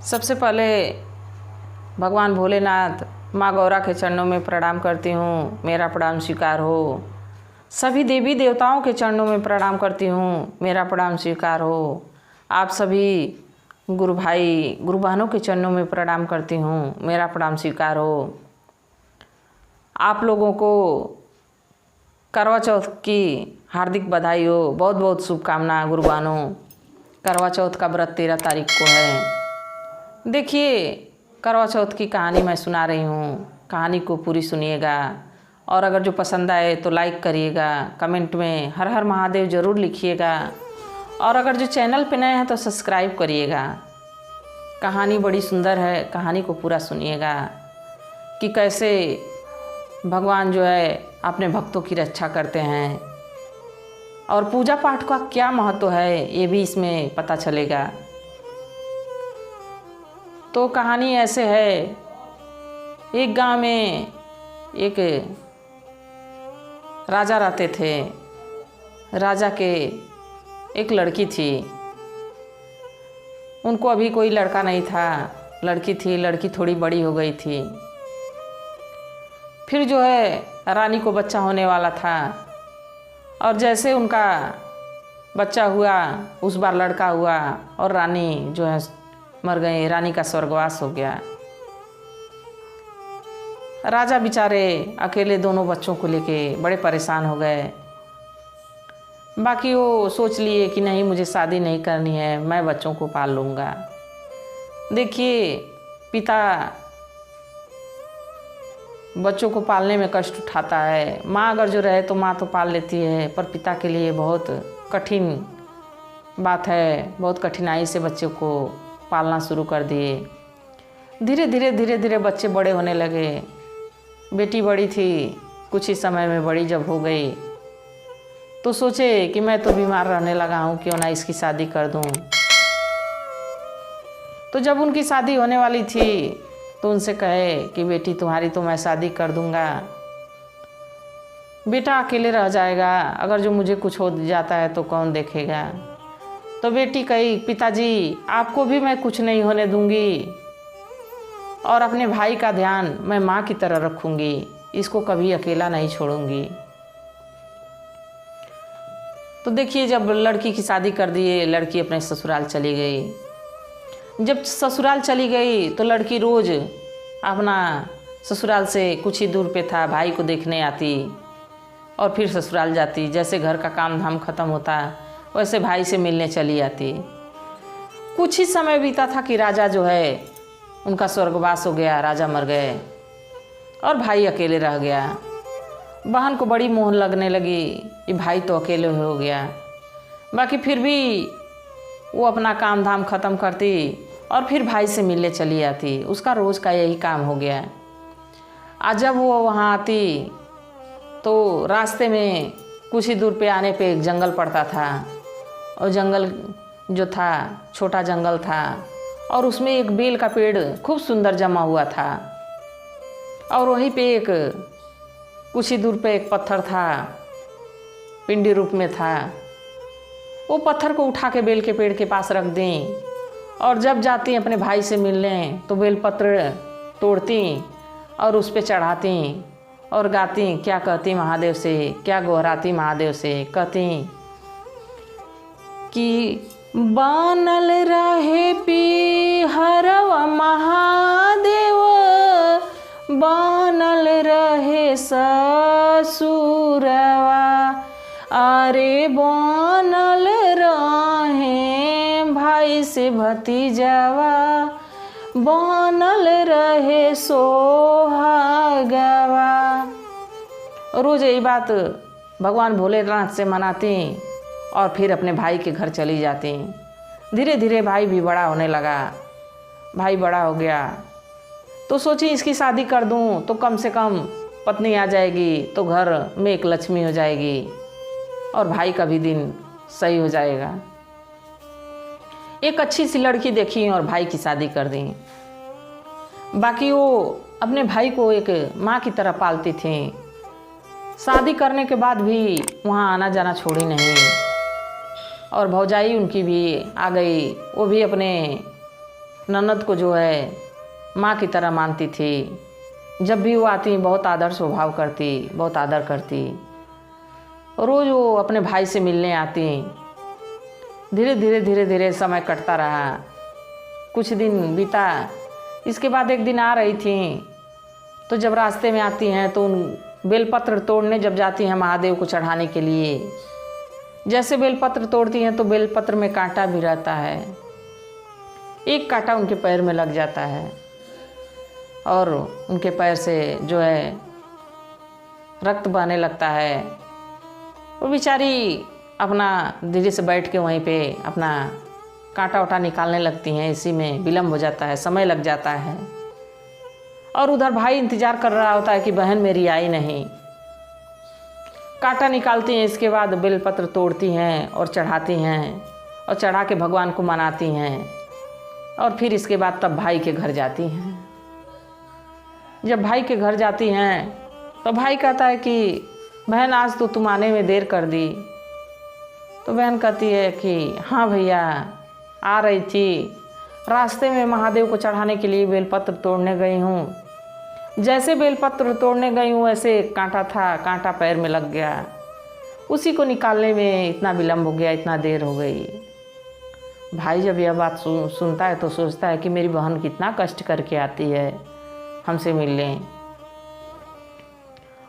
सबसे पहले भगवान भोलेनाथ माँ गौरा के चरणों में प्रणाम करती हूँ, मेरा प्रणाम स्वीकार हो। सभी देवी देवताओं के चरणों में प्रणाम करती हूँ, मेरा प्रणाम स्वीकार हो। आप सभी गुरु भाई गुरु बहनों के चरणों में प्रणाम करती हूँ, मेरा प्रणाम स्वीकार हो। आप लोगों को करवा चौथ की हार्दिक बधाई हो, बहुत बहुत शुभकामना गुरु बहनों। करवा चौथ का व्रत 13 तारीख को है। देखिए, करवा चौथ की कहानी मैं सुना रही हूँ, कहानी को पूरी सुनिएगा और अगर जो पसंद आए तो लाइक करिएगा, कमेंट में हर हर महादेव ज़रूर लिखिएगा और अगर जो चैनल पे नए हैं तो सब्सक्राइब करिएगा। कहानी बड़ी सुंदर है, कहानी को पूरा सुनिएगा कि कैसे भगवान जो है अपने भक्तों की रक्षा करते हैं और पूजा पाठ का क्या महत्व है ये भी इसमें पता चलेगा। तो कहानी ऐसे है, एक गांव में एक राजा रहते थे। राजा के एक लड़की थी, उनको अभी कोई लड़का नहीं था, लड़की थी। लड़की थोड़ी बड़ी हो गई थी। फिर जो है रानी को बच्चा होने वाला था और जैसे उनका बच्चा हुआ उस बार लड़का हुआ और रानी जो है मर गई। रानी का स्वर्गवास हो गया। राजा बेचारे अकेले दोनों बच्चों को लेके बड़े परेशान हो गए। बाकी वो सोच लिए कि नहीं, मुझे शादी नहीं करनी है, मैं बच्चों को पाल लूँगा। देखिए, पिता बच्चों को पालने में कष्ट उठाता है। माँ अगर जो रहे तो माँ तो पाल लेती है, पर पिता के लिए बहुत कठिन बात है। बहुत कठिनाई से बच्चे को पालना शुरू कर दिए। धीरे धीरे बच्चे बड़े होने लगे। बेटी बड़ी थी, कुछ ही समय में बड़ी जब हो गई तो सोचे कि मैं तो बीमार रहने लगा हूँ, क्यों ना इसकी शादी कर दूँ। तो जब उनकी शादी होने वाली थी तो उनसे कहे कि बेटी तुम्हारी तो मैं शादी कर दूँगा, बेटा अकेले रह जाएगा, अगर जो मुझे कुछ हो जाता है तो कौन देखेगा। तो बेटी कही, पिताजी आपको भी मैं कुछ नहीं होने दूंगी और अपने भाई का ध्यान मैं माँ की तरह रखूंगी, इसको कभी अकेला नहीं छोड़ूंगी। तो देखिए, जब लड़की की शादी कर दिए, लड़की अपने ससुराल चली गई। जब ससुराल चली गई तो लड़की रोज़ अपना ससुराल से कुछ ही दूर पे था भाई को देखने आती और फिर ससुराल जाती। जैसे घर का काम धाम खत्म होता वैसे भाई से मिलने चली आती। कुछ ही समय बीता था कि राजा जो है उनका स्वर्गवास हो गया, राजा मर गए और भाई अकेले रह गया। बहन को बड़ी मोह लगने लगी, ये भाई तो अकेले हो गया। बाकी फिर भी वो अपना काम धाम ख़त्म करती और फिर भाई से मिलने चली आती। उसका रोज़ का यही काम हो गया। आज जब वो वहाँ आती तो रास्ते में कुछ ही दूर पे आने पे एक जंगल पड़ता था और जंगल जो था छोटा जंगल था और उसमें एक बेल का पेड़ खूब सुंदर जमा हुआ था और वहीं पे एक कुछ ही दूर पे एक पत्थर था, पिंडी रूप में था। वो पत्थर को उठा के बेल के पेड़ के पास रख दी और जब जाती अपने भाई से मिलने तो बेलपत्र तोड़ती और उस पे चढ़ाती और गाती, क्या कहती महादेव से, क्या गोहराती महादेव से, कहती कि बनल रहे पीहरवा महादेव, बनल रहे ससुरवा, अरे बनल रहे भाई से भतीजवा, बनल रहे सोहागवा। रोज़ यही बात भगवान भोलेनाथ से मनाती और फिर अपने भाई के घर चली जाती। धीरे धीरे भाई भी बड़ा होने लगा। भाई बड़ा हो गया तो सोची इसकी शादी कर दूं तो कम से कम पत्नी आ जाएगी तो घर में एक लक्ष्मी हो जाएगी और भाई का भी दिन सही हो जाएगा। एक अच्छी सी लड़की देखी और भाई की शादी कर दी। बाकी वो अपने भाई को एक माँ की तरह पालती थी। शादी करने के बाद भी वहाँ आना जाना छोड़ी नहीं और भौजाई उनकी भी आ गई। वो भी अपने ननद को जो है माँ की तरह मानती थी। जब भी वो आती बहुत आदर स्वभाव करती, बहुत आदर करती। रोज़ वो अपने भाई से मिलने आती। धीरे धीरे समय कटता रहा। कुछ दिन बीता। इसके बाद एक दिन आ रही थी, तो जब रास्ते में आती हैं तो उन बेलपत्र तोड़ने जब जाती हैं महादेव को चढ़ाने के लिए, जैसे बेलपत्र तोड़ती हैं तो बेलपत्र में कांटा भी रहता है। एक कांटा उनके पैर में लग जाता है और उनके पैर से जो है रक्त बहने लगता है। वो बेचारी अपना धीरे से बैठ के वहीं पे अपना कांटा वाटा निकालने लगती हैं। इसी में विलम्ब हो जाता है, समय लग जाता है। और उधर भाई इंतज़ार कर रहा होता है कि बहन मेरी आई नहीं। कांटा निकालती हैं, इसके बाद बेलपत्र तोड़ती हैं और चढ़ाती हैं और चढ़ा के भगवान को मनाती हैं। और फिर इसके बाद तब भाई के घर जाती हैं। जब भाई के घर जाती हैं तो भाई कहता है कि बहन आज तो तुम आने में देर कर दी। तो बहन कहती है कि हाँ भैया आ रही थी, रास्ते में महादेव को चढ़ाने के लिए बेलपत्र तोड़ने गई हूँ। जैसे बेलपत्र तोड़ने गई हूँ वैसे कांटा था, कांटा पैर में लग गया। उसी को निकालने में इतना विलम्ब हो गया, इतना देर हो गई। भाई जब यह बात सुनता है तो सोचता है कि मेरी बहन कितना कष्ट करके आती है हमसे मिलने।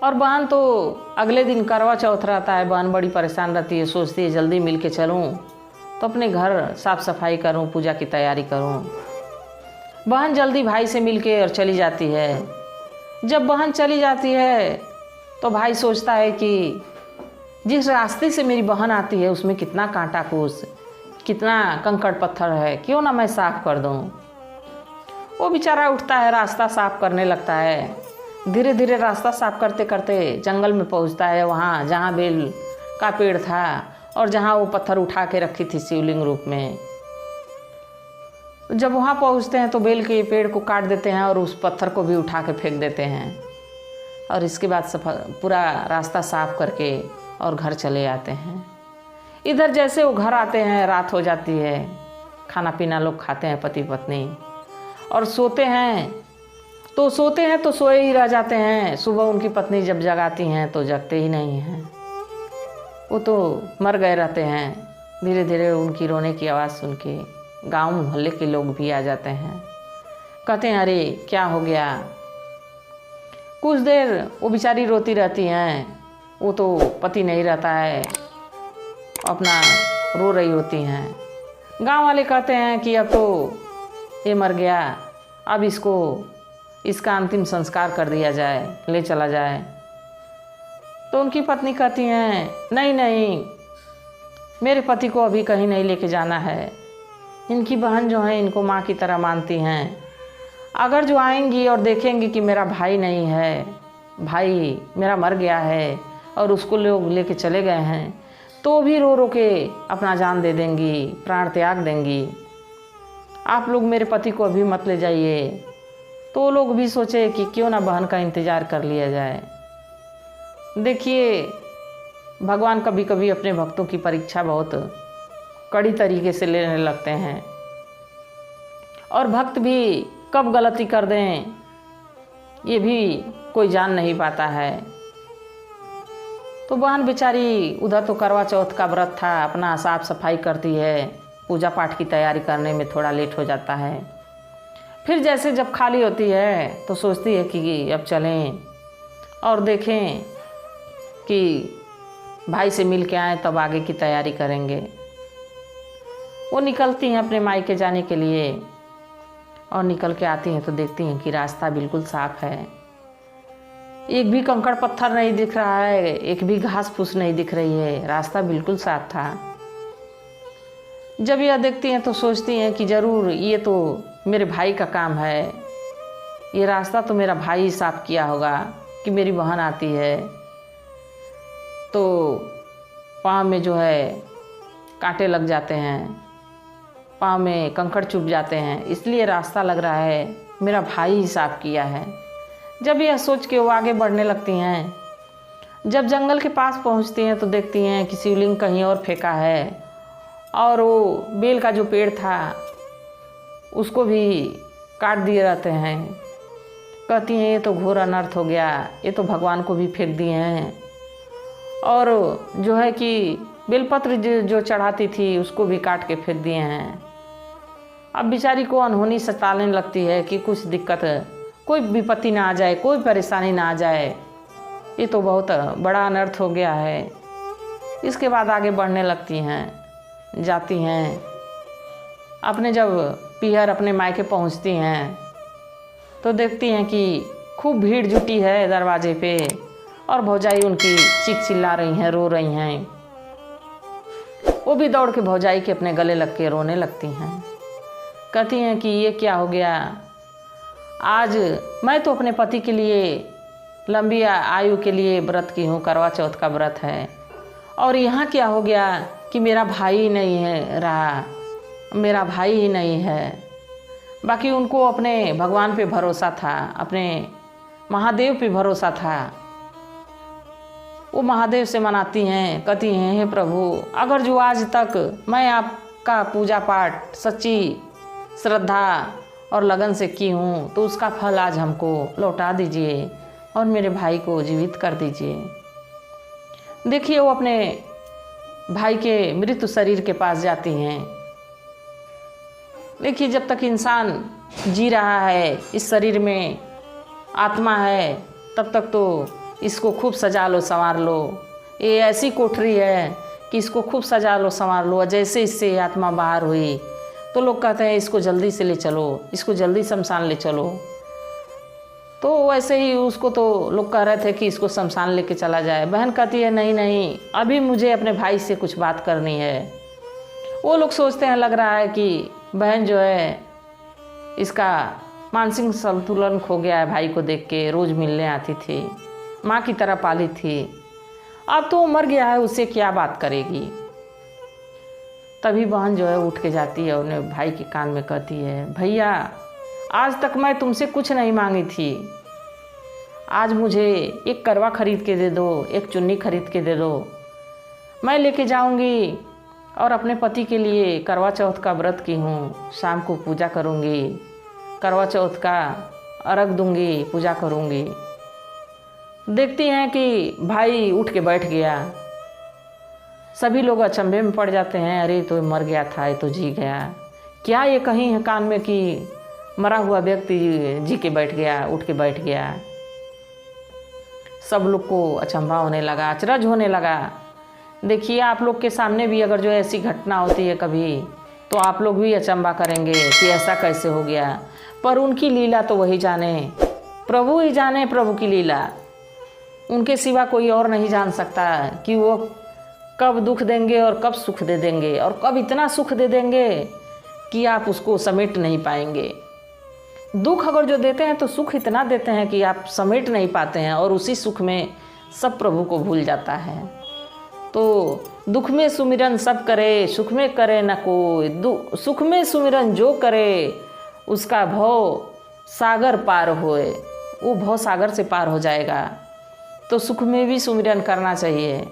और बहन तो अगले दिन करवा चौथ रहता है। बहन बड़ी परेशान रहती है, सोचती है जल्दी मिल के चलूँ तो अपने घर साफ़ सफाई करूँ, पूजा की तैयारी करूँ। बहन जल्दी भाई से मिल के और चली जाती है। जब बहन चली जाती है तो भाई सोचता है कि जिस रास्ते से मेरी बहन आती है उसमें कितना कांटा कूस, कितना कंकड़ पत्थर है, क्यों ना मैं साफ़ कर दूँ। वो बेचारा उठता है, रास्ता साफ़ करने लगता है। धीरे धीरे रास्ता साफ़ करते करते जंगल में पहुंचता है, वहाँ जहाँ बेल का पेड़ था और जहाँ वो पत्थर उठा के रखी थी शिवलिंग रूप में। जब वहाँ पहुँचते हैं तो बेल के पेड़ को काट देते हैं और उस पत्थर को भी उठा के फेंक देते हैं। और इसके बाद पूरा रास्ता साफ़ करके और घर चले आते हैं। इधर जैसे वो घर आते हैं रात हो जाती है। खाना पीना लोग खाते हैं पति पत्नी और सोते हैं तो सोए ही रह जाते हैं। सुबह उनकी पत्नी जब जगाती हैं तो जगते ही नहीं हैं, वो तो मर गए रहते हैं। धीरे धीरे उनकी रोने की आवाज़ सुन के गाँव मोहल्ले के लोग भी आ जाते हैं, कहते हैं अरे क्या हो गया। कुछ देर वो बेचारी रोती रहती हैं, वो तो पति नहीं रहता है, अपना रो रही होती हैं। गांव वाले कहते हैं कि अब तो ये मर गया, अब इसका अंतिम संस्कार कर दिया जाए, ले चला जाए। तो उनकी पत्नी कहती हैं नहीं नहीं, मेरे पति को अभी कहीं नहीं लेके जाना है। इनकी बहन जो है इनको माँ की तरह मानती हैं। अगर जो आएंगी और देखेंगी कि मेरा भाई नहीं है, भाई मेरा मर गया है और उसको लोग लेके चले गए हैं, तो भी रो रो के अपना जान दे देंगी, प्राण त्याग देंगी। आप लोग मेरे पति को अभी मत ले जाइए। तो लोग भी सोचे कि क्यों ना बहन का इंतज़ार कर लिया जाए। देखिए भगवान कभी कभी अपने भक्तों की परीक्षा बहुत कड़ी तरीके से लेने लगते हैं और भक्त भी कब गलती कर दें ये भी कोई जान नहीं पाता है। तो बहन बेचारी उधर तो करवा चौथ का व्रत था, अपना साफ सफाई करती है, पूजा पाठ की तैयारी करने में थोड़ा लेट हो जाता है। फिर जैसे जब खाली होती है तो सोचती है कि अब चलें और देखें कि भाई से मिल के आए तब आगे की तैयारी करेंगे। वो निकलती हैं अपने मायके जाने के लिए और निकल के आती हैं तो देखती हैं कि रास्ता बिल्कुल साफ़ है, एक भी कंकड़ पत्थर नहीं दिख रहा है, एक भी घास फूस नहीं दिख रही है, रास्ता बिल्कुल साफ था। जब यह देखती हैं तो सोचती हैं कि ज़रूर ये तो मेरे भाई का काम है, ये रास्ता तो मेरा भाई ही साफ किया होगा कि मेरी बहन आती है तो पाँव में जो है कांटे लग जाते हैं, पाँव में कंकड़ चुभ जाते हैं, इसलिए रास्ता लग रहा है मेरा भाई ही साफ किया है। जब यह सोच के वो आगे बढ़ने लगती हैं, जब जंगल के पास पहुंचती हैं तो देखती हैं कि शिवलिंग कहीं और फेंका है और वो बेल का जो पेड़ था उसको भी काट दिए रहते हैं। कहती हैं ये तो घोर अनर्थ हो गया, ये तो भगवान को भी फेंक दिए हैं। और जो है कि बेलपत्र जो चढ़ाती थी उसको भी काट के फेंक दिए हैं। अब बेचारी को अनहोनी सताने लगती है कि कुछ दिक्कत, कोई विपत्ति ना आ जाए, कोई परेशानी ना आ जाए, ये तो बहुत बड़ा अनर्थ हो गया है। इसके बाद आगे बढ़ने लगती हैं, जाती हैं। अपने जब पीहर अपने मायके पहुंचती हैं तो देखती हैं कि खूब भीड़ जुटी है दरवाजे पे और भौजाई उनकी चीख चिल्ला रही हैं, रो रही हैं। वो भी दौड़ के भौजाई के अपने गले लग के रोने लगती हैं। कहती हैं कि ये क्या हो गया, आज मैं तो अपने पति के लिए लंबी आयु के लिए व्रत की हूँ, करवा चौथ का व्रत है, और यहाँ क्या हो गया कि मेरा भाई ही नहीं है रहा, मेरा भाई ही नहीं है। बाकी उनको अपने भगवान पे भरोसा था, अपने महादेव पे भरोसा था। वो महादेव से मनाती हैं, कहती हैं हे प्रभु, अगर जो आज तक मैं आपका पूजा पाठ सच्ची श्रद्धा और लगन से की हूँ तो उसका फल आज हमको लौटा दीजिए और मेरे भाई को जीवित कर दीजिए। देखिए वो अपने भाई के मृत शरीर के पास जाती हैं। देखिए जब तक इंसान जी रहा है, इस शरीर में आत्मा है, तब तक तो इसको खूब सजा लो संवार लो। ये ऐसी कोठरी है कि इसको खूब सजा लो संवार लो। जैसे इससे आत्मा बाहर हुई तो लोग कहते हैं इसको जल्दी से ले चलो, इसको जल्दी शमशान ले चलो। तो वैसे ही उसको तो लोग कह रहे थे कि इसको शमशान लेके चला जाए। बहन कहती है नहीं नहीं, अभी मुझे अपने भाई से कुछ बात करनी है। वो लोग सोचते हैं लग रहा है कि बहन जो है इसका मानसिक संतुलन खो गया है, भाई को देख के रोज़ मिलने आती थी, माँ की तरह पाली थी, अब तो वो मर गया है, उससे क्या बात करेगी। तभी बहन जो है उठ के जाती है और उन्हें भाई के कान में कहती है, भैया आज तक मैं तुमसे कुछ नहीं मांगी थी, आज मुझे एक करवा खरीद के दे दो, एक चुन्नी खरीद के दे दो, मैं लेके जाऊंगी और अपने पति के लिए करवा चौथ का व्रत की हूँ, शाम को पूजा करूँगी, करवा चौथ का अर्घ दूंगी, पूजा करूँगी। देखती हैं कि भाई उठ के बैठ गया। सभी लोग अचंभे में पड़ जाते हैं, अरे तो मर गया था, ये तो जी गया, क्या ये कहीं है कान में कि मरा हुआ व्यक्ति जी के बैठ गया, उठ के बैठ गया। सब लोग को अचंभा होने लगा, अचरज होने लगा। देखिए आप लोग के सामने भी अगर जो ऐसी घटना होती है कभी, तो आप लोग भी अचंभा करेंगे कि ऐसा कैसे हो गया। पर उनकी लीला तो वही जाने, प्रभु ही जाने प्रभु की लीला। उनके सिवा कोई और नहीं जान सकता कि वो कब दुख देंगे और कब सुख दे देंगे, और कब इतना सुख दे देंगे कि आप उसको समेट नहीं पाएंगे। दुख अगर जो देते हैं तो सुख इतना देते हैं कि आप समेट नहीं पाते हैं, और उसी सुख में सब प्रभु को भूल जाता है। तो दुख में सुमिरन सब करे, सुख में करे न कोई। सुख में सुमिरन जो करे उसका भव सागर पार होए, वो भव सागर से पार हो जाएगा। तो सुख में भी सुमिरन करना चाहिए।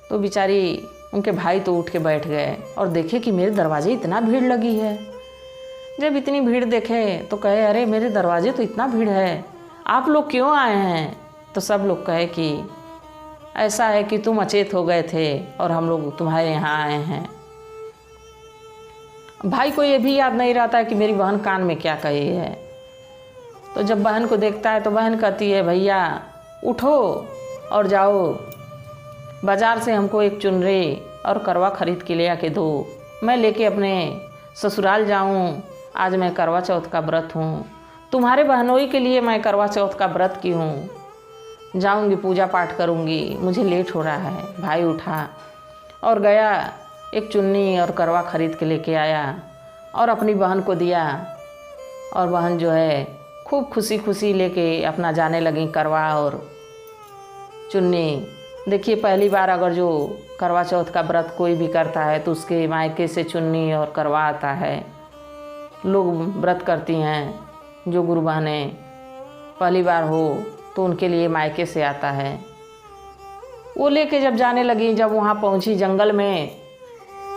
तो बेचारी उनके भाई तो उठ के बैठ गए और देखे कि मेरे दरवाजे इतना भीड़ लगी है। जब इतनी भीड़ देखे तो कहे, अरे मेरे दरवाजे तो इतना भीड़ है, आप लोग क्यों आए हैं? तो सब लोग कहे कि ऐसा है कि तुम अचेत हो गए थे और हम लोग तुम्हारे यहाँ आए हैं। भाई को ये भी याद नहीं रहता है कि मेरी बहन कान में क्या कही है। तो जब बहन को देखता है तो बहन कहती है, भैया उठो और जाओ बाज़ार से हमको एक चुनरी और करवा खरीद के ले आके दो, मैं लेके अपने ससुराल जाऊं। आज मैं करवा चौथ का व्रत हूँ, तुम्हारे बहनोई के लिए मैं करवा चौथ का व्रत की हूँ, जाऊंगी पूजा पाठ करूंगी, मुझे लेट हो रहा है। भाई उठा और गया, एक चुन्नी और करवा खरीद के लेके आया और अपनी बहन को दिया। और बहन जो है खूब खुशी खुशी लेके अपना जाने लगी करवा और चुन्नी। देखिए पहली बार अगर जो करवा चौथ का व्रत कोई भी करता है तो उसके मायके से चुन्नी और करवा आता है। लोग व्रत करती हैं, जो गुरु बहनें पहली बार हो तो उनके लिए मायके से आता है। वो लेके जब जाने लगी, जब वहाँ पहुँची जंगल में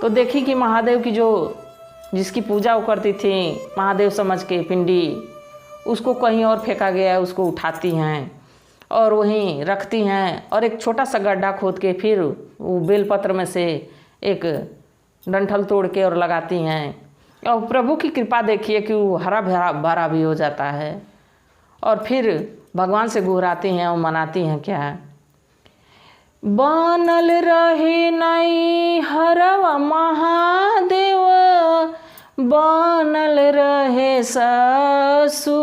तो देखी कि महादेव की जो जिसकी पूजा वो करती थी महादेव समझ के पिंडी, उसको कहीं और फेंका गया है, उसको उठाती हैं और वहीं रखती हैं और एक छोटा सा गड्ढा खोद के फिर वो बेलपत्र में से एक डंठल तोड़ के और लगाती हैं और प्रभु की कृपा देखिए कि वो हरा भरा भरा भी हो जाता है और फिर भगवान से गुहराती हैं और मनाती हैं क्या, बनल रहे नई हरवा महादेव, बनल रहे ससुरवा,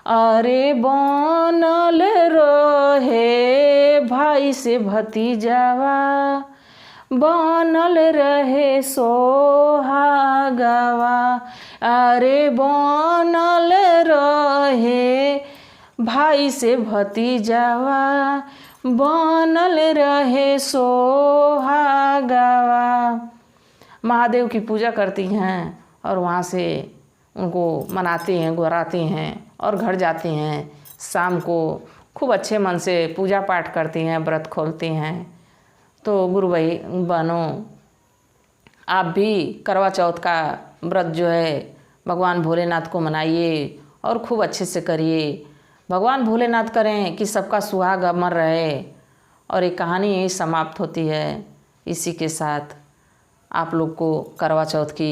अरे बनल रहे भाई से भतीजावा, बनल रहे सोहागवा, अरे बनल रहे भाई से भतीजावा, बनल रहे सोहागवा। महादेव की पूजा करती हैं और वहाँ से उनको मनाती हैं, गुहराती हैं और घर जाती हैं। शाम को खूब अच्छे मन से पूजा पाठ करती हैं, व्रत खोलती हैं। तो गुरु भाई बहनों, आप भी करवा चौथ का व्रत जो है भगवान भोलेनाथ को मनाइए और खूब अच्छे से करिए। भगवान भोलेनाथ करें कि सबका सुहाग अमर रहे। और ये कहानी यही समाप्त होती है। इसी के साथ आप लोग को करवा चौथ की